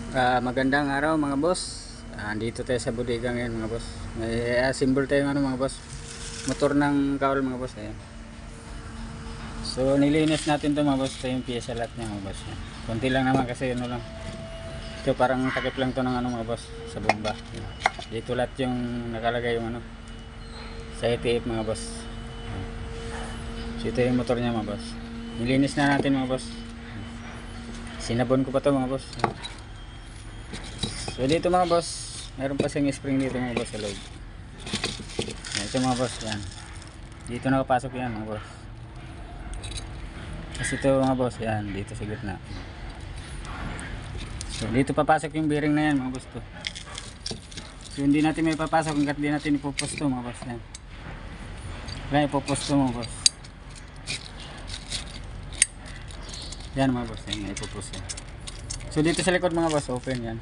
Magandang araw mga boss. Andito tayo sa bodega ngayon mga boss. May assemble tayo mga boss. Motor ng kaul mga boss. Ayan. So nilinis natin to mga boss. Ito yung pyesa lahat niya mga boss. Kunti lang naman kasi ano lang. Ito parang takip lang to ng mga boss sa bomba. Dito lahat yung nakalagay yung sa ITF mga boss. So ito yung motor niya mga boss. Nilinis na natin mga boss. Sinabon ko pa to mga boss. So dito mga boss, meron pa siyang spring dito mga boss sa loob. Ito mga boss, yan. Dito nakapasok yan mga boss. Kasi ito mga boss, yan, dito sa gitna. So dito papasok yung bearing na yan mga boss to. So hindi natin may papasok hanggat hindi natin ipoposto mga boss. Yan. Kaya ipoposto mga boss. Yan mga boss, yan, ipoposto. So dito sa likod mga boss, open yan.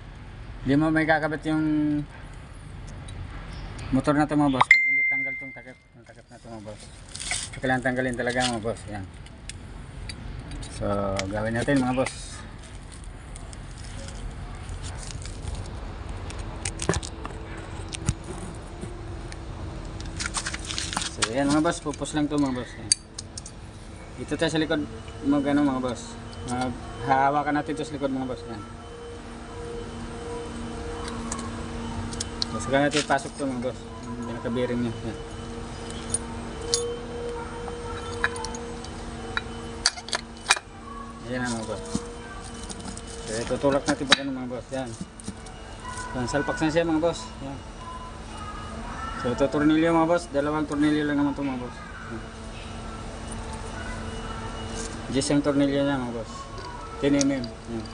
Hindi mo may kakabit yung motor na ito mga boss pag hindi tanggal itong takip na ito mga boss. So kailangan tanggalin talaga mga boss. Yan. So gawin natin mga boss. So yan mga boss, pupus lang ito mga boss. Yan. Dito tayo sa likod mga boss. Hahawakan natin ito sa likod mga boss. Yan. So saka natin pasok ito mga boss. Yung nakabearing niya. Yan. Ayan na mga boss. So tutulak natin pa mga boss. Yan. Salpak na siya mga boss. Yan. So ito tornilyo mga boss. Dalawang tornilyo lang naman ito mga boss. Just yung tornilyo niya mga boss. 10 mm. Yan.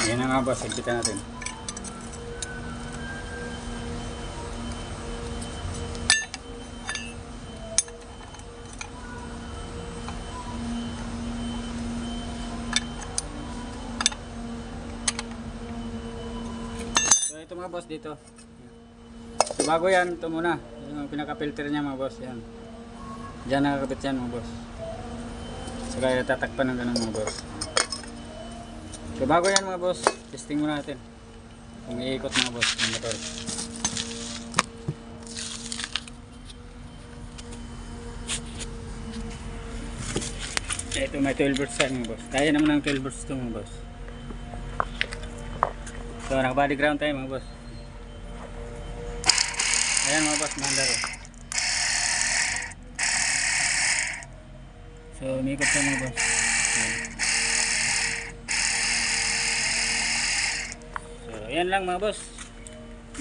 Yan na nga boss, higpitan natin. So ito mga boss dito. So bago yan, ito muna. Yung pinaka-filter niya mga boss. Yan. Diyan nakakabit yan mga boss. So kaya tatakpan ng ganun mga boss. So bago yan mga boss, testing muna natin kung iikot mga boss ng motor. Ito may 12 volts yan mga boss. Kaya naman ng 12 volts ito mga boss. So naka-body ground tayo mga boss. Ayan mga boss, mandaro. So umiikot tayo mga boss. Ayan. Yan lang mga boss.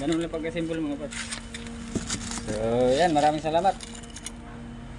Ganun lang pag-assemble mga boss. So yan, maraming salamat.